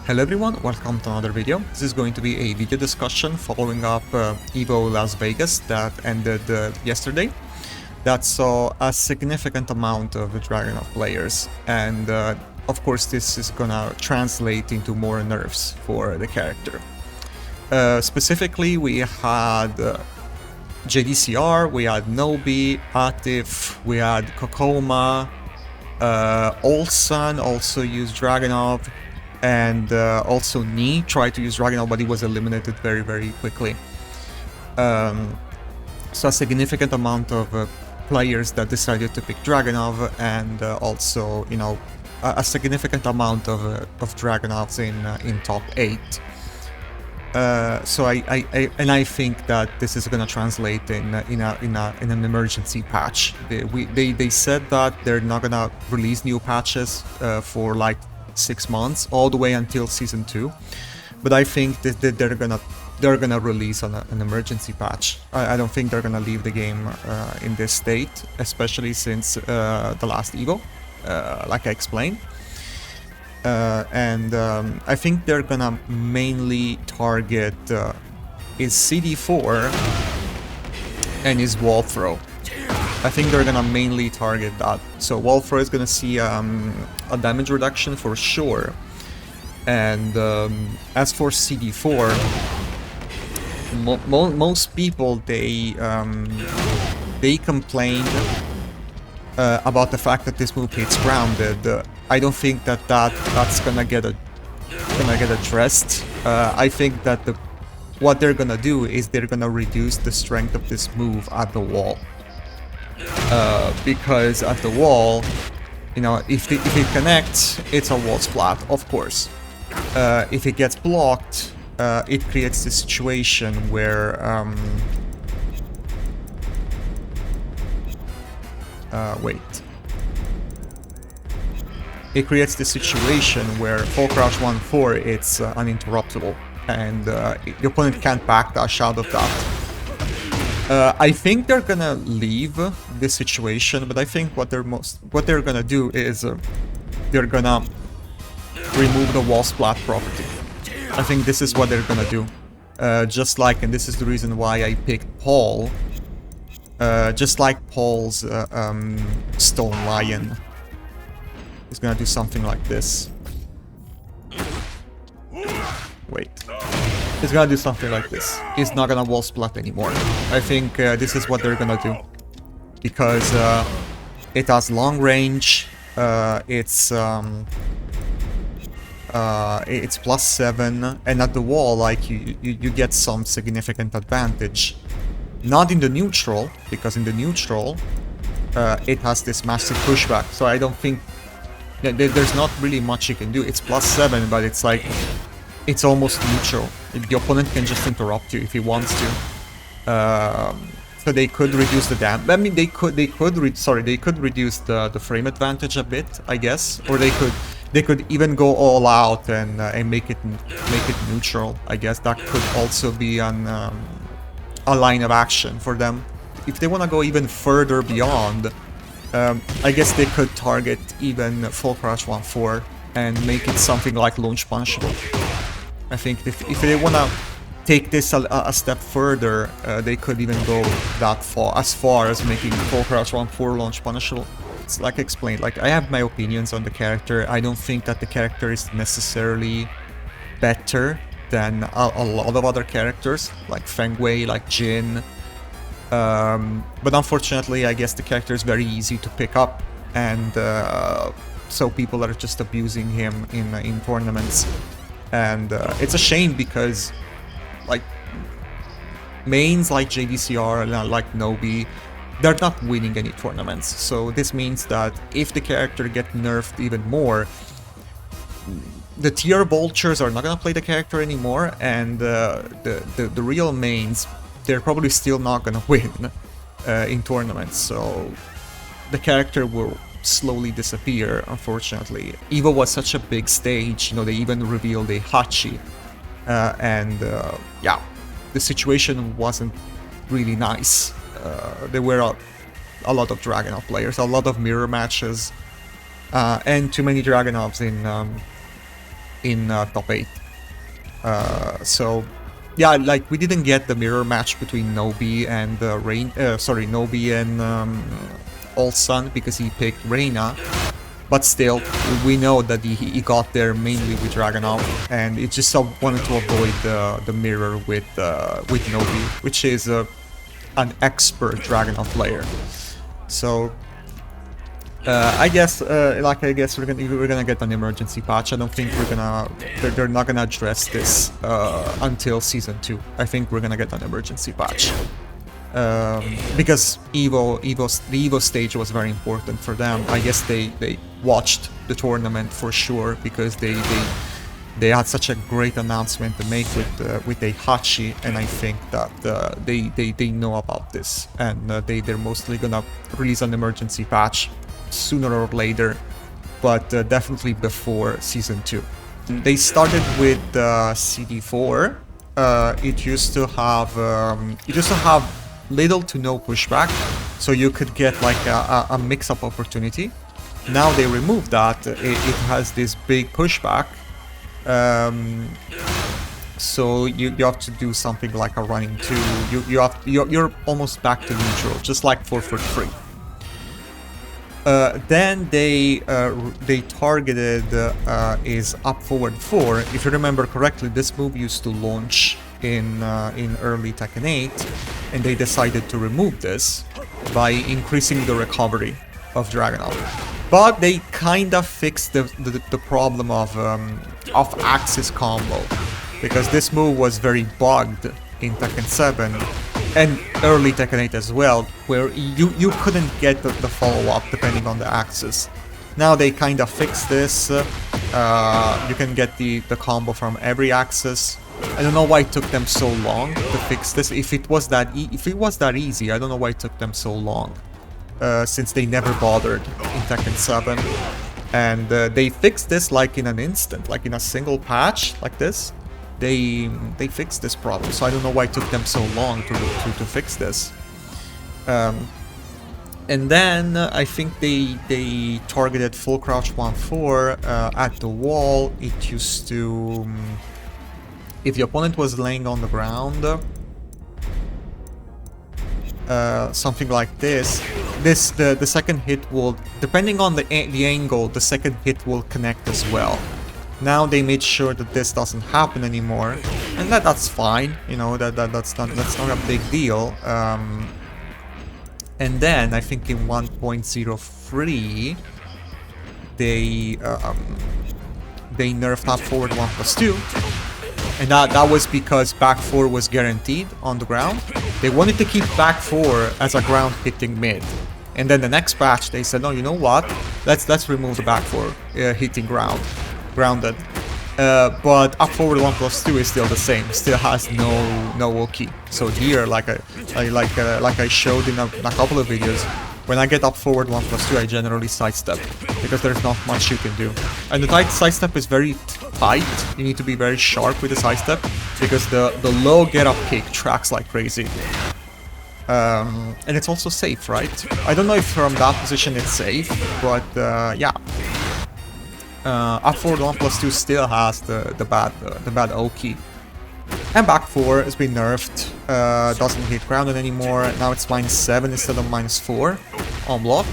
Hello everyone, welcome to another video. This is going to be a video discussion following up EVO Las Vegas that ended yesterday. That saw a significant amount of the Dragunov players, and of course this is gonna translate into more nerfs for the character. Specifically, we had JDCR, we had Nobi, Atif, we had Kokoma, Olsan also used Dragunov, and also Ni tried to use Dragunov, but he was eliminated very quickly. So a significant amount of players that decided to pick Dragunov, and also, you know, a significant amount of Dragunovs in top 8. So I think that this is gonna translate in an emergency patch. They said that they're not gonna release new patches for like 6 months, all the way until season 2, but I think that they're gonna release an emergency patch. I don't think they're gonna leave the game in this state, especially since the last EVO, like I explained. And I think they're gonna mainly target his CD4 and his wall throw. I think they're gonna mainly target that. So wall throw is gonna see a damage reduction for sure. And as for CD4, most people they complained about the fact that this move hits grounded. I don't think that's gonna get addressed. I think that what they're gonna do is they're gonna reduce the strength of this move at the wall. Because at the wall, you know, if it connects, it's a wall splat, of course. If it gets blocked, it creates this situation where it creates this situation where full crouch 1-4, it's uninterruptible, and the opponent can't backdash out of that. I think they're gonna leave this situation, but I think what they're gonna do is they're gonna remove the wall splat property. I think this is what they're gonna do. Just like, and this is the reason why I picked Paul. Just like Paul's Stone Lion. He's gonna do something like this. Wait. He's gonna do something like this. He's not gonna wall splat anymore. I think this is what they're gonna do. Because it has long range, it's +7, and at the wall, like, you get some significant advantage. Not in the neutral, because in the neutral, it has this massive pushback, so I don't think there's not really much you can do. It's +7, but it's like, it's almost neutral. The opponent can just interrupt you if he wants to. So they could reduce the damage. I mean, they could reduce the frame advantage a bit, I guess, or they could even go all out and make it neutral. I guess that could also be a line of action for them. If they want to go even further beyond, I guess they could target even full crouch 1-4 and make it something like launch punishable. I think if they want to take this a step further, they could even go that far, as making full crouch 1-4 launch punishable. It's like I explained, like, I have my opinions on the character. I don't think that the character is necessarily better than a lot of other characters, like Feng Wei, like Jin. But unfortunately, I guess the character is very easy to pick up, and so people are just abusing him in tournaments. And it's a shame because, like, mains like JDCR and like Nobi, they're not winning any tournaments. So this means that if the character gets nerfed even more, the tier vultures are not gonna play the character anymore, and the real mains, they're probably still not gonna win in tournaments. So the character will slowly disappear, unfortunately. EVO was such a big stage, you know, they even revealed a Hatchet, and yeah, the situation wasn't really nice. There were a lot of Dragunov players, a lot of mirror matches, and too many Dragunovs in top 8. So yeah, like we didn't get the mirror match between Nobi and Nobi and Olsun because he picked Reina. But still, we know that he got there mainly with Dragunov, and it just wanted to avoid the mirror with Nobi, which is an expert Dragunov player. So I guess we're gonna get an emergency patch. I don't think they're not gonna address this until season 2. I think we're gonna get an emergency patch. Because the Evo stage was very important for them. I guess they watched the tournament for sure because they had such a great announcement to make with a Hatchet, and I think that they know about this, and they're mostly gonna release an emergency patch sooner or later, but definitely before season 2. They started with CD4. It used to have little to no pushback, so you could get like a mix-up opportunity. Now they removed that. It has this big pushback, so you have to do something like a running 2. You're almost back to neutral, just like 4-3. Then they targeted is up forward 4. If you remember correctly, this move used to launch in early Tekken 8, and they decided to remove this by increasing the recovery of Dragunov. But they kind of fixed the problem of off-axis combo, because this move was very bugged in Tekken 7 and early Tekken 8 as well, where you couldn't get the follow-up depending on the axis. Now they kind of fixed this. You can get the combo from every axis. I don't know why it took them so long to fix this. If it was that easy, I don't know why it took them so long. Since they never bothered in Tekken 7, and they fixed this like in an instant, like in a single patch like this. They fixed this problem, so I don't know why it took them so long to fix this. And then I think they targeted full crouch 1-4 at the wall. It used to, if the opponent was laying on the ground, something like this. The second hit will, depending on the angle, the second hit will connect as well. Now they made sure that this doesn't happen anymore, and that's fine. You know, that's not a big deal. And then I think in 1.03 they nerfed up forward 1+2, and that was because back 4 was guaranteed on the ground. They wanted to keep back 4 as a ground hitting mid, and then the next patch they said, no, you know what? Let's remove the back 4 hitting grounded. But up forward 1+2 is still the same. Still has no Oki. So here, like I showed in a couple of videos, when I get up forward 1+2, I generally sidestep because there's not much you can do. And the sidestep is very tight. You need to be very sharp with the sidestep because the low get up kick tracks like crazy. And it's also safe, right? I don't know if from that position it's safe, but yeah. Up forward 1+2 still has the bad Oki. And back 4 has been nerfed, doesn't hit grounded anymore. Now it's -7 instead of -4 on block.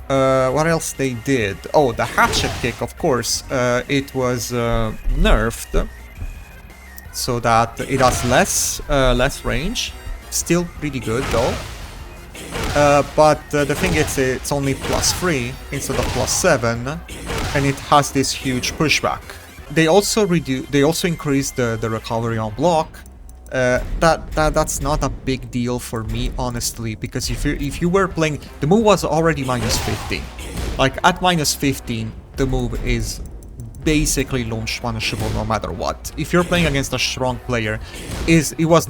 What else they did? Oh, the Hatchet kick, of course. It was nerfed so that it has less range. Still pretty good though. But the thing is, it's only +3 instead of +7, and it has this huge pushback. They also increased the recovery on block. That's not a big deal for me, honestly, because if you were playing, the move was already -15. Like at -15, the move is basically launch punishable no matter what. If you're playing against a strong player, it was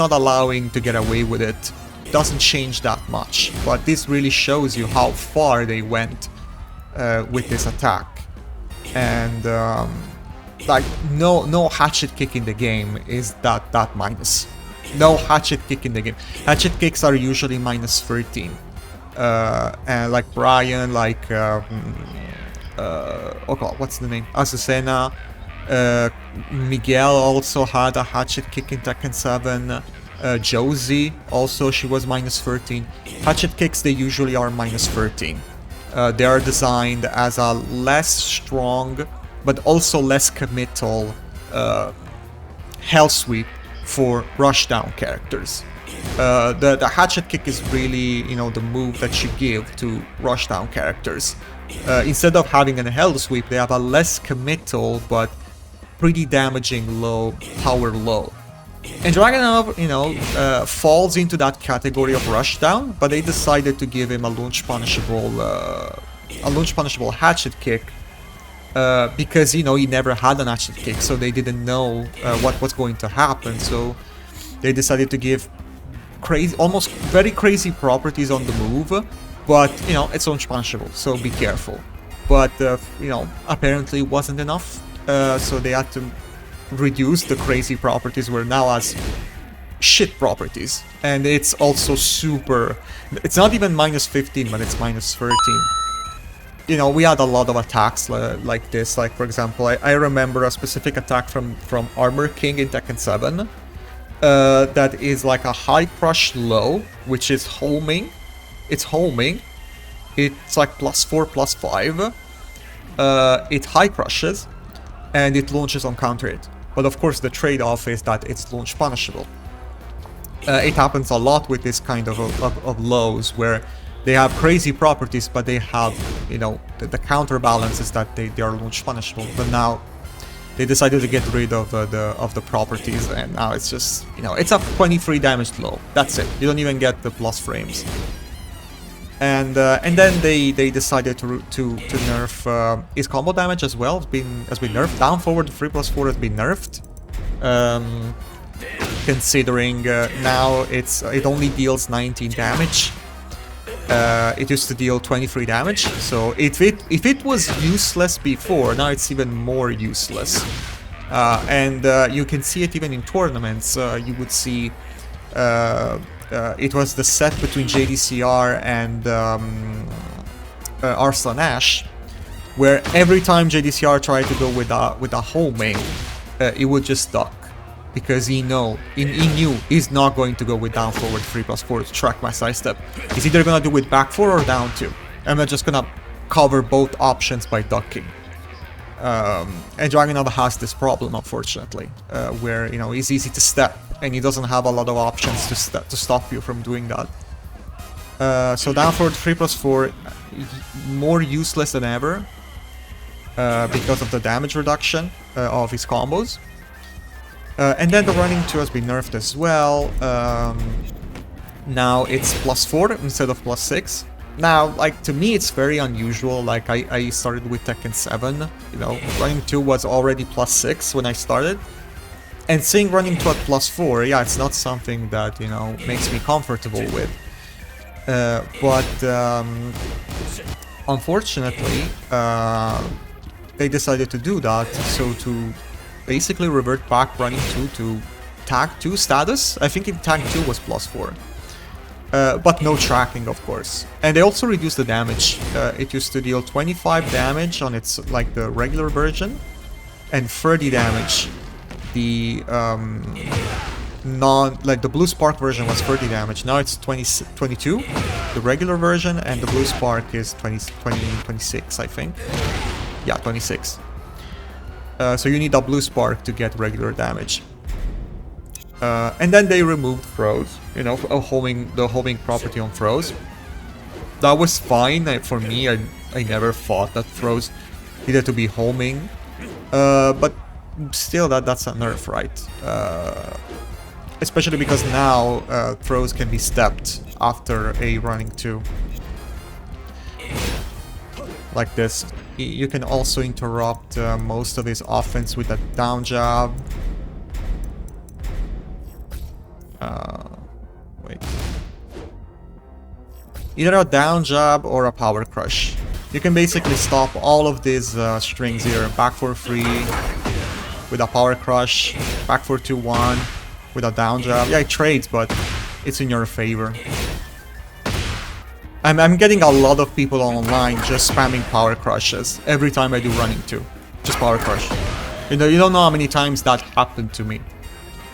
not allowing to get away with it. Doesn't change that much, but this really shows you how far they went with this attack. And like no hatchet kick in the game is that minus. No hatchet kick in the game. Hatchet kicks are usually -13. And like Brian, like oh god, what's the name? Azucena. Miguel also had a hatchet kick in Tekken 7. Josie also, she was minus 13. Hatchet kicks, they usually are minus 13. They are designed as a less strong but also less committal hell sweep for rushdown characters. The hatchet kick is really, you know, the move that you give to rushdown characters. Instead of having a hell sweep, they have a less committal but pretty damaging low power low. And Dragunov, you know, falls into that category of rushdown, but they decided to give him a launch punishable hatchet kick because, you know, he never had an hatchet kick, so they didn't know what was going to happen. So they decided to give crazy, almost very crazy properties on the move, but, you know, it's launch punishable, so be careful. But you know, apparently it wasn't enough, so they had to reduce the crazy properties, where now has shit properties. And it's also super, it's not even minus 15, but it's minus 13. You know, we had a lot of attacks like this. Like, for example, I remember a specific attack from Armor King in Tekken 7 that is like a high crush low, which is homing. It's homing. It's like +4/+5. It high crushes and it launches on counter hit. But of course the trade-off is that it's launch punishable. It happens a lot with this kind of lows, where they have crazy properties, but they have, you know, the counterbalance is that they are launch punishable. But now they decided to get rid of the properties, and now it's just, you know, it's a 23 damage low. That's it. You don't even get the plus frames. And then they decided to nerf his combo damage as well. Has been nerfed. Down forward 3+4 has been nerfed. Considering now it only deals 19 damage. It used to deal 23 damage. So if it was useless before, now it's even more useless. And you can see it even in tournaments. You would see. It was the set between JDCR and Arslan Ash, where every time JDCR tried to go with a homing, he would just duck, because he knew he's not going to go with down forward 3+4 to track my side step. He's either gonna do with back 4 or down 2, and I'm just gonna cover both options by ducking. And Dragunov has this problem, unfortunately, where, you know, he's easy to step, and he doesn't have a lot of options to stop you from doing that. So down forward 3+4, more useless than ever, because of the damage reduction of his combos. And then the running 2 has been nerfed as well. Now it's +4 instead of +6. Now, like, to me it's very unusual. Like, I started with Tekken 7, you know, running 2 was already +6 when I started. And seeing running 2 at +4, yeah, it's not something that, you know, makes me comfortable with. But unfortunately, they decided to do that, so to basically revert back running 2 to tag 2 status. I think in tag 2 was +4. But no tracking, of course. And they also reduced the damage. It used to deal 25 damage on its, like, the regular version, and 30 damage. The the blue spark version was 30 damage. Now it's 22, the regular version, and the blue spark is 26, I think. Yeah, 26. So you need a blue spark to get regular damage. And then they removed throws, you know, the homing property on throws. That was fine for me. I never thought that throws needed to be homing, but still, that's a nerf, right? Especially because now throws can be stepped after a running 2. Like this. You can also interrupt most of his offense with a down jab. Wait. Either a down jab or a power crush. You can basically stop all of these strings here. Back 4-3 with a power crush, back 4-2-1 with a down jab. Yeah, it trades, but it's in your favor. I'm getting a lot of people online just spamming power crushes every time I do running 2. Just power crush. You know, you don't know how many times that happened to me.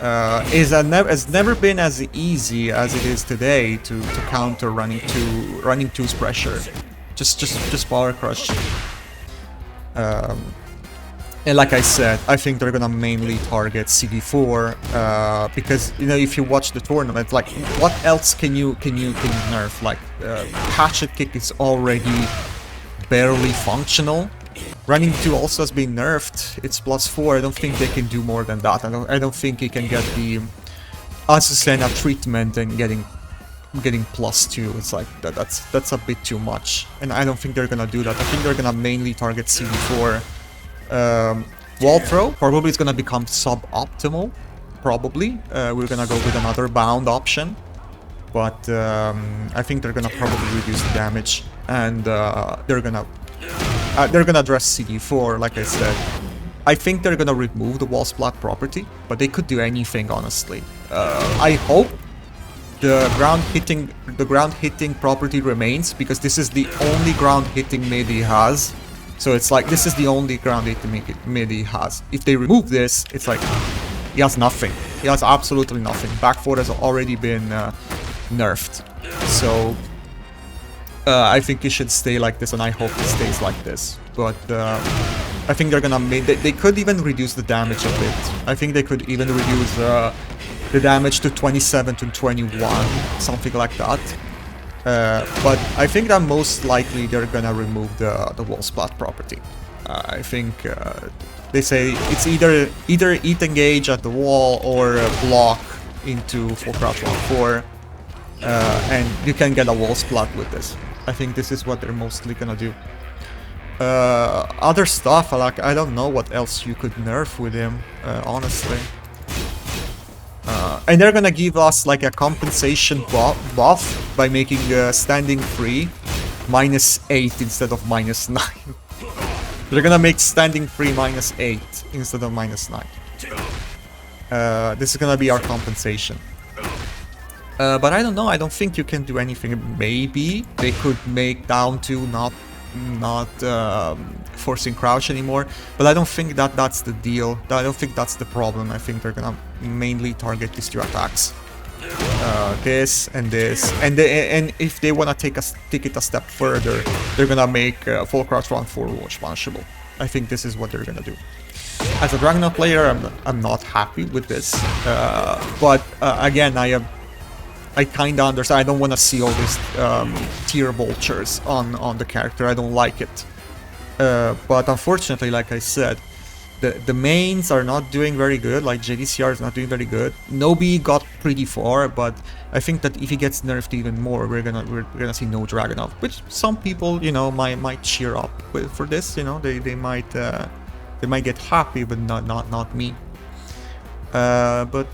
It's never been as easy as it is today to counter running 2's pressure. Just power crush. And like I said, I think they're gonna mainly target CD4 because, you know, if you watch the tournament, like, what else can you nerf? Like, Hatchet kick is already barely functional. Running 2 also has been nerfed. It's +4. I don't think they can do more than that. I don't think he can get the Azucena treatment and getting +2. It's like that's a bit too much, and I don't think they're gonna do that. I think they're gonna mainly target CD4. Wall throw probably is gonna become suboptimal. Probably we're gonna go with another bound option, but I think they're gonna probably reduce the damage, and they're gonna address CD4. Like I said, I think they're gonna remove the wall splat property, but they could do anything, honestly. I hope the ground hitting property remains, because this is the only ground hitting mid he has. So it's like, this is the only ground hitting mid he has. If they remove this, it's like he has nothing. He has absolutely nothing. Back 4 has already been nerfed. So I think it should stay like this, and I hope it stays like this. But I think they're gonna they could even reduce the damage a bit. I think they could even reduce the damage to 27 to 21, something like that. But I think that most likely they're gonna remove the wall splat property. I think they say it's either eat engage at the wall or block into full crouch 1-4, and you can get a wall splat with this. I think this is what they're mostly gonna do. Other stuff, like, I don't know what else you could nerf with him, honestly. And they're gonna give us like a compensation buff by making standing free -8 instead of -9. They're gonna make standing free -8 instead of -9. This is gonna be our compensation. But I don't know, I don't think you can do anything. Maybe they could make down 2 not forcing crouch anymore, but I don't think that's the deal. I don't think that's the problem. I think they're gonna mainly target these 2 attacks, this and this, and if they wanna take it a step further, they're gonna make full crouch 1-4 watch punishable. I think this is what they're gonna do. As a Dragunov player, I'm not happy with this, but again, I kinda understand. I don't want to see all these tier vultures on the character. I don't like it. But unfortunately, like I said, the mains are not doing very good. Like JDCR is not doing very good. Nobi got pretty far, but I think that if he gets nerfed even more, we're gonna see no Dragunov. Which some people, you know, might cheer up for this. You know, they might get happy, but not me. But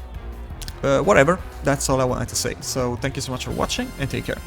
whatever. That's all I wanted to say. So thank you so much for watching, and take care.